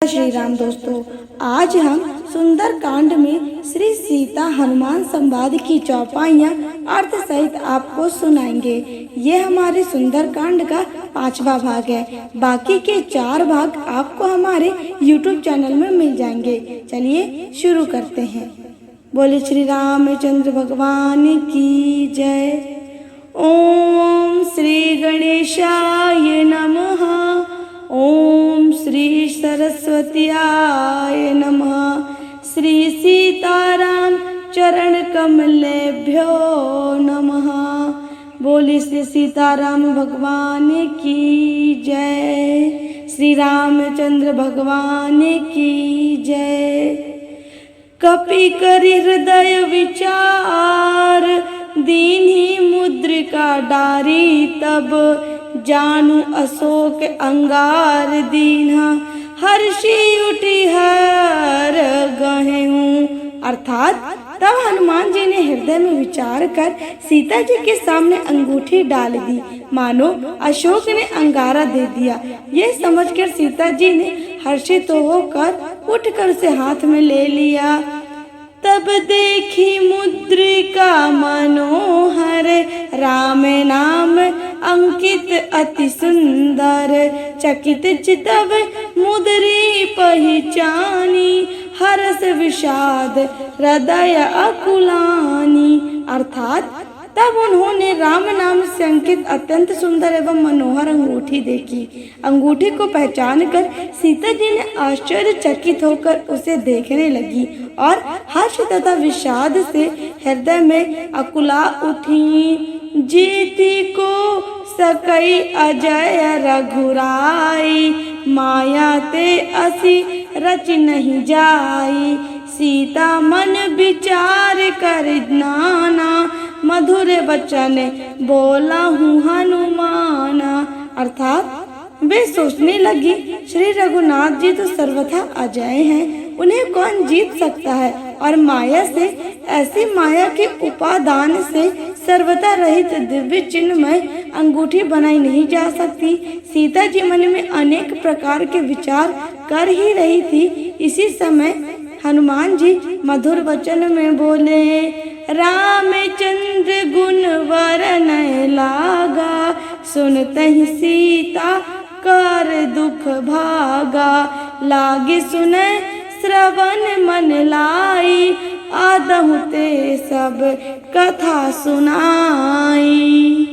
श्री राम दोस्तों, आज हम सुंदर कांड में श्री सीता हनुमान संवाद की चौपाइयाँ अर्थ सहित आपको सुनाएंगे। ये हमारे सुंदर कांड का 5वां भाग है। बाकी के 4 भाग आपको हमारे YouTube चैनल में मिल जाएंगे। चलिए शुरू करते हैं। बोले श्री रामचंद्र भगवान की जय। ओम श्री गणेशाय नमः। ओम श्री सरस्वत्याय नमः। श्री सीताराम चरण कमलेभ्यो नमः। बोले श्री सीताराम भगवान की जय। श्री रामचंद्र भगवान की जय। कपि करि हृदय विचार, दीन्ही मुद्रिका डारी, तब जानू अशोक अंगार दीन्हा, हर्षि उठी हर गहेहूँ। अर्थात तब हनुमान जी ने हृदय में विचार कर सीता जी के सामने अंगूठी डाल दी, मानो अशोक ने अंगारा दे दिया। ये समझकर सीता जी ने हर्षित होकर उठकर उसे हाथ में ले लिया। तब देखी मुद्रिका मनोहर, राम नाम अंकित अति सुंदर, चकित चितव मुद्री पहचानी, हर्ष विषाद हृदय अकुलानी। अर्थात तब उन्होंने राम नाम से अंकित अत्यंत सुंदर एवं मनोहर अंगूठी देखी। अंगूठी को पहचान कर सीता जी ने आश्चर्यचकित होकर उसे देखने लगी और हर्ष तथा विषाद से हृदय में अकुला उठी। जीती को सकई अजय रघुराई, माया ते असी रच नहीं जाई, सीता मन विचार कर नाना, मधुर वचन बोला हूँ हनुमाना। अर्थात वे सोचने लगी, श्री रघुनाथ जी तो सर्वथा अजय हैं, उन्हें कौन जीत सकता है, और माया से, ऐसी माया के उपादान से सर्वथा रहित दिव्य चिन्हमय अंगूठी बनाई नहीं जा सकती। सीता जी मन में अनेक प्रकार के विचार कर ही रही थी। इसी समय हनुमान जी मधुर वचन में बोले, रामचंद्र गुण वरनय लागा, सुनतहि सीता कर दुख भागा, लागे सुनय श्रवण मन लाई, आदहु ते सब कथा सुनाई।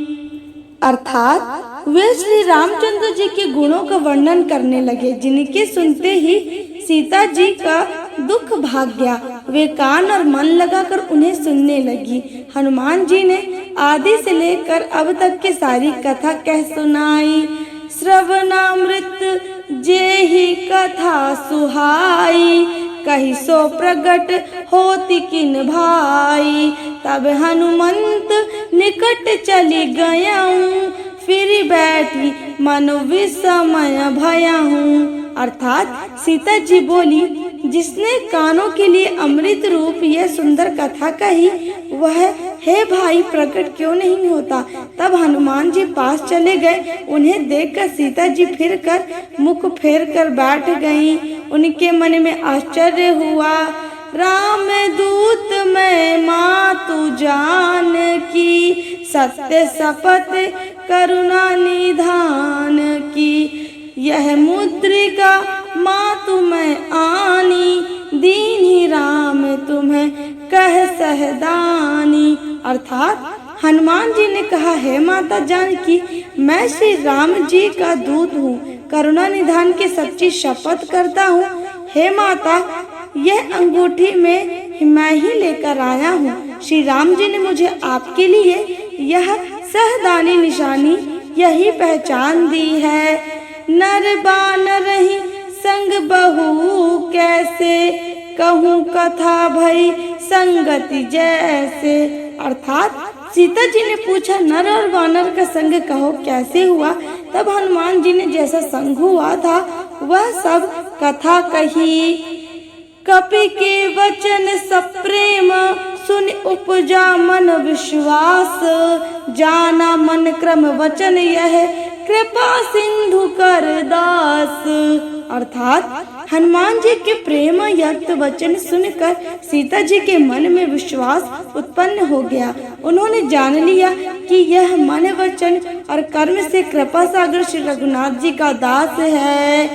अर्थात वे श्री रामचंद्र जी के गुणों का वर्णन करने लगे, जिनके सुनते ही सीता जी का दुख भाग गया। वे कान और मन लगाकर उन्हें सुनने लगी। हनुमान जी ने आदि से लेकर अब तक की सारी कथा कह सुनाई। श्रवणामृत जेहि कथा सुहाई, कही सो प्रगट होती किन भाई, तब हनुमंत निकट चली गया हूँ, फिर बैठी मनो विस्मय भया हूँ। अर्थात सीता जी बोली, जिसने कानों के लिए अमृत रूप यह सुंदर कथा कही, वह हे भाई प्रकट क्यों नहीं होता। तब हनुमान जी पास चले गए। उन्हें देखकर सीता जी फिर कर मुख फेर कर बैठ गईं। उनके मन में आश्चर्य हुआ। राम दूत मैं मातु जान की, सत्य शपथ करुणा निधान की, यह मुद्रिका मातु मैं आनी, दीन्ही राम तुम्हें कह सहदानी। अर्थात हनुमान जी ने कहा, हे माता जानकी, मैं श्री राम जी का दूत हूँ, करुणा निधान की सच्ची शपथ करता हूँ। हे माता, यह अंगूठी मैं ही लेकर आया हूँ। श्री राम जी ने मुझे आपके लिए यह सहदानी निशानी यही पहचान दी है। नर बानर ही संग बहु कैसे, कहूँ कथा भई संगति जैसे। अर्थात सीता जी ने पूछा, नर और वानर का संग कहो कैसे हुआ। तब हनुमान जी ने जैसा संग हुआ था वह सब कथा कही। कपि के वचन सप्रेम, सुन उपजा मन विश्वास, जाना मन क्रम वचन यह, कृपा सिंधु कर दास। अर्थात हनुमान जी के प्रेम युक्त वचन सुनकर सीता जी के मन में विश्वास उत्पन्न हो गया। उन्होंने जान लिया कि यह मन वचन और कर्म से कृपा सागर श्री रघुनाथ जी का दास है।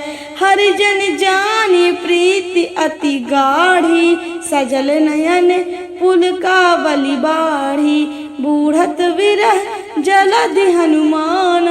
हरिजन जानी प्रीति अति गाढ़ी, सजल नयन पुलकावली बाढ़ी। बूढ़त विरह जलधि हनुमान,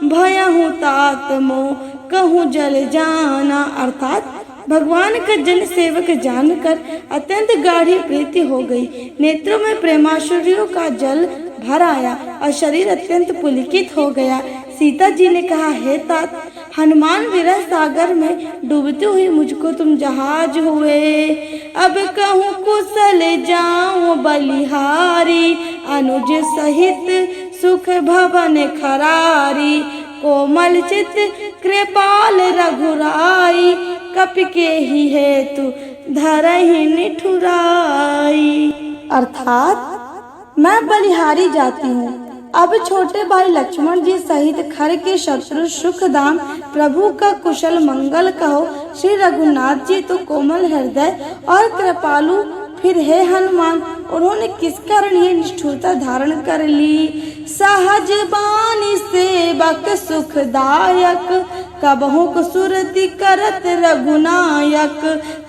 भयहु तात मोह कहूँ जल जाना। अर्थात भगवान का जन सेवक जानकर अत्यंत गाढ़ी प्रीति हो गई। नेत्रों में प्रेमाश्चर्यों का जल भर आया और शरीर अत्यंत पुलकित हो गया। सीता जी ने कहा, हे तात, हनुमान विरह सागर में डूबती हुई मुझको तुम जहाज हुए। अब कहूँ कुशल जाऊं बलिहारी, अनुज सहित सुख भवन खरारी। कोमल चित कृपाल रघुराई, कपि के ही हेतु धरहि निठुराई। अर्थात मैं बलिहारी जाती हूँ। अब छोटे भाई लक्ष्मण जी सहित खर के शत्रु सुखदाम प्रभु का कुशल मंगल कहो। श्री रघुनाथ जी तो कोमल हृदय और कृपालु, फिर हे हनुमान, उन्होंने किस कारण ये निष्ठुरता धारण कर ली। सहज बानी सेवक सुखदायक, कबहु सुरति करत रघुनायक।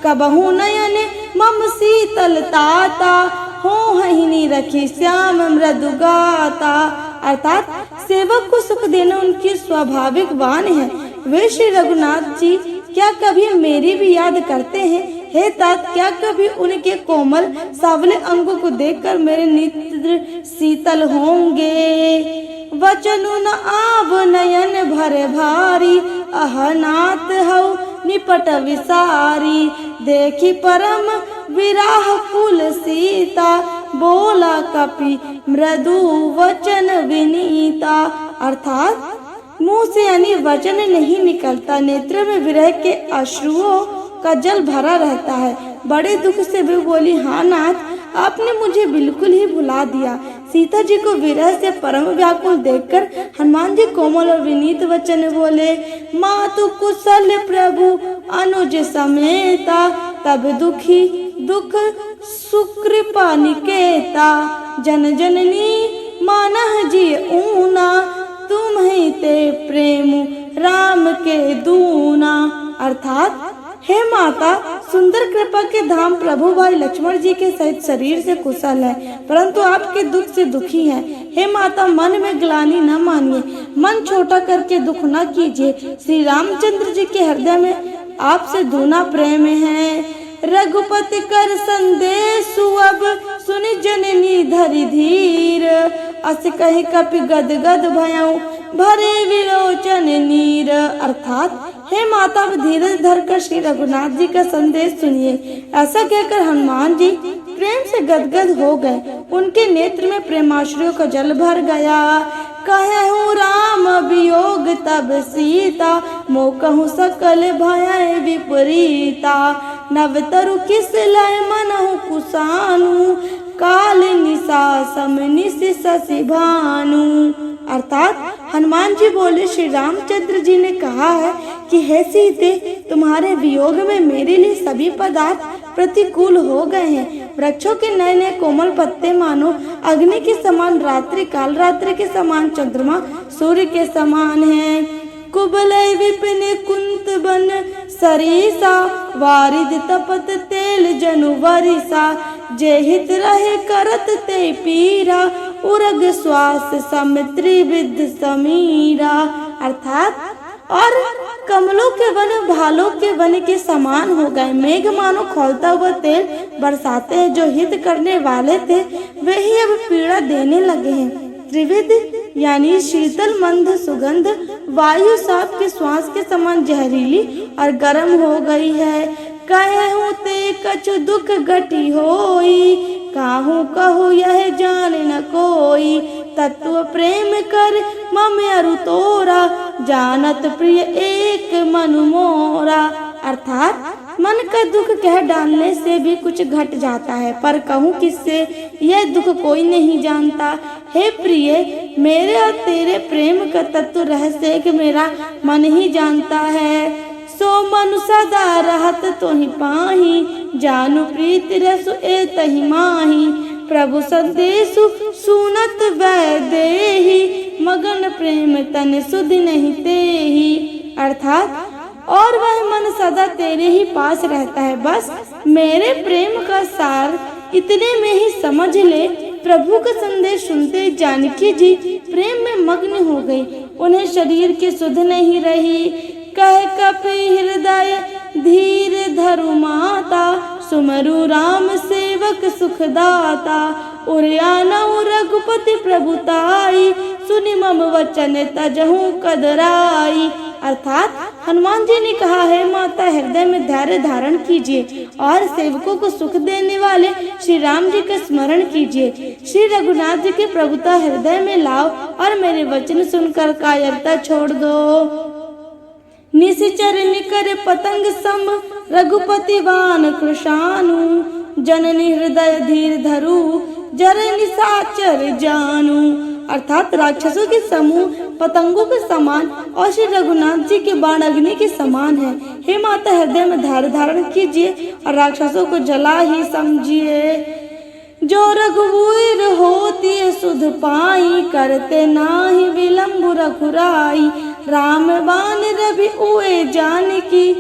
कबहु नयन मम शीतल ताता, हो हहिनी रखी श्याम मृदु गाता। अर्थात सेवक को सुख देना उनकी स्वाभाविक वाण है। वे श्री रघुनाथ जी क्या कभी मेरी भी याद करते हैं? हे तात, क्या कभी उनके कोमल सावले अंगों को देखकर मेरे नेत्र शीतल होंगे? वचनु न आव नयन भरे भारी, अहनाथ हऊ निपट विसारी। देखी परम विराह कुल सीता, बोला कपि मृदु वचन विनीता। अर्थात मुंह से यानी वचन नहीं निकलता, नेत्र में विरह के अश्रुओं का जल भरा रहता है। बड़े दुख से वे बोली, हाँ नाथ, आपने मुझे बिल्कुल ही भुला दिया। सीता जी को विरह से परम व्याकुल देखकर हनुमान जी कोमल और विनीत वचन बोले, मातु कुशल प्रभु अनुज समेता। तब दुखी दुख सुकृपा निकेता, जन जननी मानह जी ऊना। तुम ही ते प्रेम राम के दूना। अर्थात हे माता, सुंदर कृपा के धाम प्रभु भाई लक्ष्मण जी के सहित शरीर से कुशल है, परंतु आपके दुख से दुखी हैं। हे माता, मन में ग्लानि न मानिए, मन छोटा करके दुख न कीजिए। श्री रामचंद्र जी के हृदय में आपसे दूना प्रेम है। रघुपति कर संदेश अब सुनि जननी धरि धीर। अस कहि कपि गद गद भयउ भरे विलोचन नीर। अर्थात हे माता, आप धीरज धरकर श्री रघुनाथ जी का संदेश सुनिए। ऐसा कहकर हनुमान जी प्रेम से गदगद हो गए। उनके नेत्र में प्रेमाश्रुओं का जल भर गया। कहूँ राम वियोग तब सीता, मोकहु सकल भय विपरीता। नव तरु किस लय मनहु कुसानु, काल निशा सम निशि शशि भानु। अर्थात हनुमान जी बोले, श्री रामचंद्र जी ने कहा है कि हे सीते, तुम्हारे वियोग में मेरे लिए सभी पदार्थ प्रतिकूल हो गए हैं। वृक्षों के नए नए कोमल पत्ते मानो अग्नि के समान, रात्रि काल रात्रि के समान, चंद्रमा सूर्य के समान है। कुबलय विपिन कुंत बन सरीसा, वारिद तपत तेल जनु वरिसा। जे हित रहे करत ते पीरा, उरग श्वास सम त्रिविध समीरा। अर्थात और कमलों के वन भालों के वन के समान हो गए। मेघ मानो खौलता हुआ तेल बरसाते हैं। जो हित करने वाले थे वे ही अब पीड़ा देने लगे हैं। त्रिविध यानी शीतल मंद सुगंध वायु सांप के श्वास के समान जहरीली और गर्म हो गई है। कहूँ ते कछु दुख घटी होई, काहू कहू यह जान न कोई। तत्व प्रेम कर मम अरु तोरा, जानत प्रिय एक मनु मोरा। अर्थात मन का दुख कह डालने से भी कुछ घट जाता है, पर कहूँ किससे, यह दुख कोई नहीं जानता। हे प्रिय, मेरे और तेरे प्रेम का तत्व रहस्य एक मेरा मन ही जानता है। सो मनु सदा रहत तोहि पाही, जानु प्रीत रसु ए तहि माही। प्रभु संदेशु सुनत वै देहि, मगन प्रेम तन सुध नहीं तेहि। अर्थात और वह मन सदा तेरे ही पास रहता है, बस मेरे प्रेम का सार इतने में ही समझ ले। प्रभु का संदेश सुनते जानकी जी प्रेम में मग्न हो गई, उन्हें शरीर की सुध नहीं रही। कह कपि हृदय धीर धरु माता, सुमरु राम सेवक सुखदाता। उरयानऊ रघुपति प्रभुताई, सुनि मम वचन तजहु कदराई। अर्थात हनुमान जी ने कहा है, माता हृदय में धैर्य धारण कीजिए और सेवकों को सुख देने वाले श्री राम जी का स्मरण कीजिए। श्री रघुनाथ जी की प्रभुता हृदय में लाओ और मेरे वचन सुनकर कायरता छोड़ दो। निशिचर निकर पतंग सम, रघुपति बान कृशानु। जननी हृदय धीर धरु, जर निशाचर जानू। अर्थात राक्षसों के समूह पतंगों के समान और श्री रघुनाथ जी के बाण अग्नि के समान है। हे माता हृदय में धैर्य धारण कीजिए और राक्षसों को जला ही समझिए। जो रघुवीर होती सुध पाई, करते नाही विलंब रघुराई। राम बान रवि उए जानकी,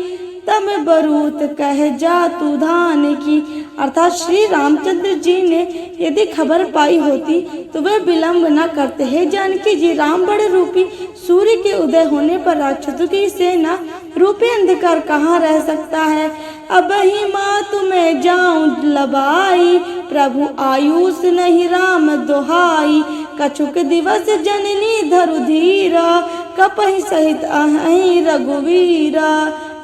तम बरूत कह जा तू धान की। अर्थात श्री रामचंद्र जी ने यदि खबर पाई होती तो वे विलंब न करते। हैं जानकी जी, राम बड़े रूपी सूर्य के उदय होने पर राक्षसों की सेना रूपी अंधकार कहाँ रह सकता है। अब ही माँ तुम्हें जाऊं लबाई, प्रभु आयुष नहीं राम दोहाई। कछुक दिवस जननी धरु धीरा, कपहि सहित अहि रघुवीरा।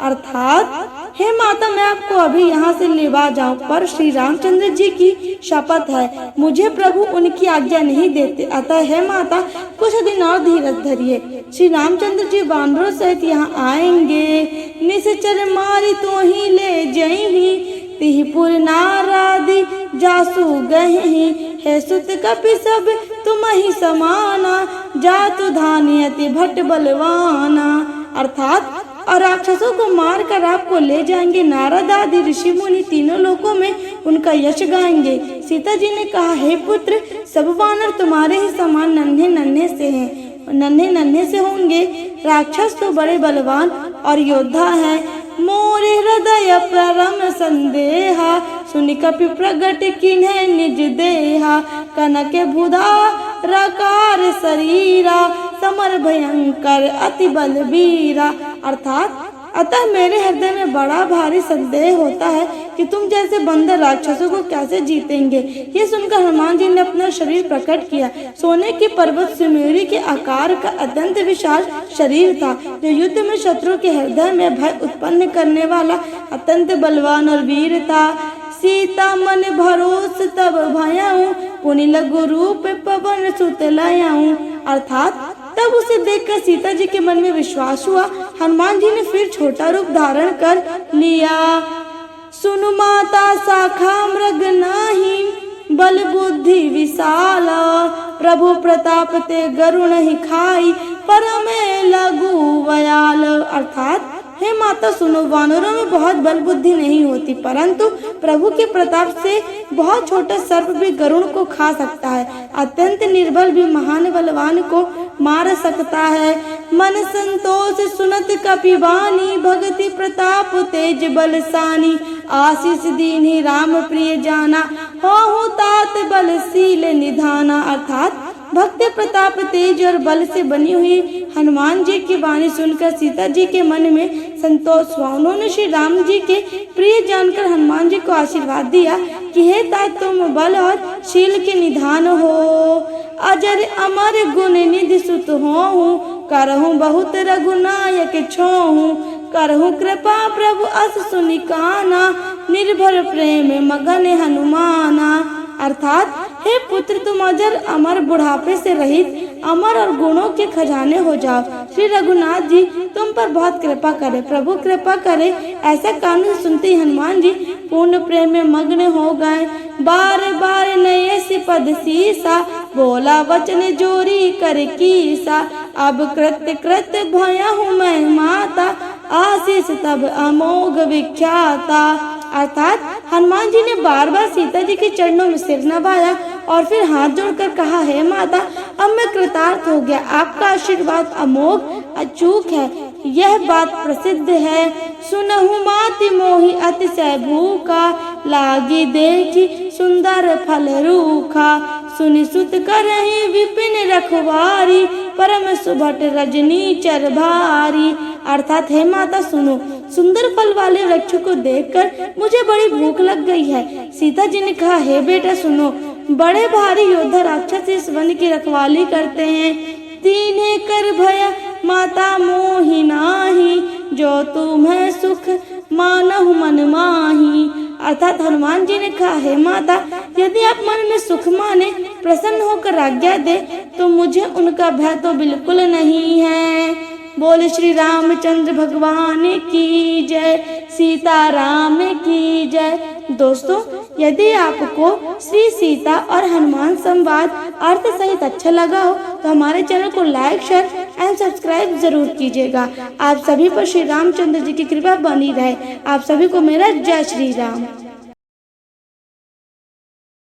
अर्थात हे माता, मैं आपको अभी यहाँ से लेवा जाऊं, पर श्री रामचंद्र जी की शपथ है मुझे प्रभु उनकी आज्ञा नहीं देते। अतः हे माता कुछ दिन और धीरज धरिए। श्री रामचंद्र जी वानरों सहित यहाँ आएंगे। निश्चर मारी तो ही ले जही, तिहिपुर नारादि जासु गही। हे सुत कपि सब तुम ही समाना, जातु धानी अति भट्ट बलवाना। अर्थात और राक्षसों को मार कर आपको ले जाएंगे। नारद आदि ऋषि मुनि तीनों लोकों में उनका यश गाएंगे। सीता जी ने कहा, हे पुत्र, सब वानर तुम्हारे ही समान नन्हे नन्हे से हैं, नन्हे नन्हे से होंगे। राक्षस तो बड़े बलवान और योद्धा हैं। मोरे हृदय परम संदेहा, सुनि कपि प्रगट किन्हे निज देहा। कनक भुधा रकार शरीरा, समर भयंकर अति बलबीरा। अर्थात अतः मेरे हृदय में बड़ा भारी संदेह होता है कि तुम जैसे बंदर राक्षसों को कैसे जीतेंगे। ये सुनकर हनुमान जी ने अपना शरीर प्रकट किया। सोने के पर्वत सुमेरु के आकार का अत्यंत विशाल शरीर था, जो युद्ध में शत्रु के हृदय में भय उत्पन्न करने वाला अत्यंत बलवान और वीर था। सीता मन भरोस तब भयाऊं, पुनि लघु रूप पवन सुत लायाऊं। अर्थात तब उसे देखकर सीता जी के मन में विश्वास हुआ। हनुमान जी ने फिर छोटा रूप धारण कर लिया। सुनु माता शाखा मृग नाही, बल बुद्धि विशाला। प्रभु प्रताप ते गरुण ही खाई, परमे लघु वयाल। अर्थात हे माता सुनो, वानरों में बहुत बल बुद्धि नहीं होती, परंतु प्रभु के प्रताप से बहुत छोटा सर्प भी गरुड़ को खा सकता है। अत्यंत निर्बल भी महान बलवान को मार सकता है। मन संतोष सुनत कपिवानी, भगति प्रताप तेज बलसानी। आशीष दीन्हि राम प्रिय जाना, हो तात बलशील निधाना। अर्थात भक्ति प्रताप तेज और बल से बनी हुई हनुमान जी की वाणी सुनकर सीता जी के मन में संतोष हुआ। उन्होंने श्री राम जी के प्रिय जानकर हनुमान जी को आशीर्वाद दिया कि हे तात, तुम बल और शील के निधान हो। अजर अमर गुण निधि सुत होहु, करहु बहुत रघुनायक छोहु। करहु कृपा प्रभु अस सुनिकाना, निर्भर प्रेम मगन हनुमाना। अर्थात हे पुत्र, तुम अजर अमर बुढ़ापे से रहित अमर और गुणों के खजाने हो जाओ। श्री रघुनाथ जी तुम पर बहुत कृपा करे, प्रभु कृपा करे। ऐसा कान सुनते ही हनुमान जी पूर्ण प्रेम में मग्न हो गए। बार बार नए सिपद सीसा, बोला वचन जोरी कर कीसा। अब कृत्य कृत्य भया हूँ मैं माता, आशीष तब अमोघ विख्याता। अर्थात हनुमान जी ने बार बार सीता जी के चरणों में सिर नवाया और फिर हाथ जोड़कर कहा, हे माता, अब मैं कृतार्थ हो गया। आपका आशीर्वाद अमोघ अचूक है, यह बात प्रसिद्ध है। सुनहु माति मोहि अतिशय भूखा, लागी देखी सुंदर फल रूखा। सुनि सुत करहि विपिन रखवारी, परम सुभट रजनी चर भारी। अर्थात हे माता सुनो, सुंदर फल वाले वृक्ष को देखकर मुझे बड़ी भूख लग गई है। सीता जी ने कहा, हे बेटा सुनो, बड़े भारी योद्धा राक्षस इस वन की रखवाली करते हैं। तीन्हे कर भय माता मोहि नाही, जो तुम्हें सुख मानहु मन माही। अर्थात हनुमान जी ने कहा, हे माता, यदि आप मन में सुख माने, प्रसन्न होकर आज्ञा दे, तो मुझे उनका भय तो बिल्कुल नहीं है। बोले श्री रामचंद्र भगवान की जय, सीताराम की जय। दोस्तों, यदि आपको श्री सीता और हनुमान संवाद अर्थ सहित अच्छा लगा हो तो हमारे चैनल को लाइक, शेयर एंड सब्सक्राइब जरूर कीजिएगा। आप सभी पर श्री रामचंद्र जी की कृपा बनी रहे। आप सभी को मेरा जय श्री राम।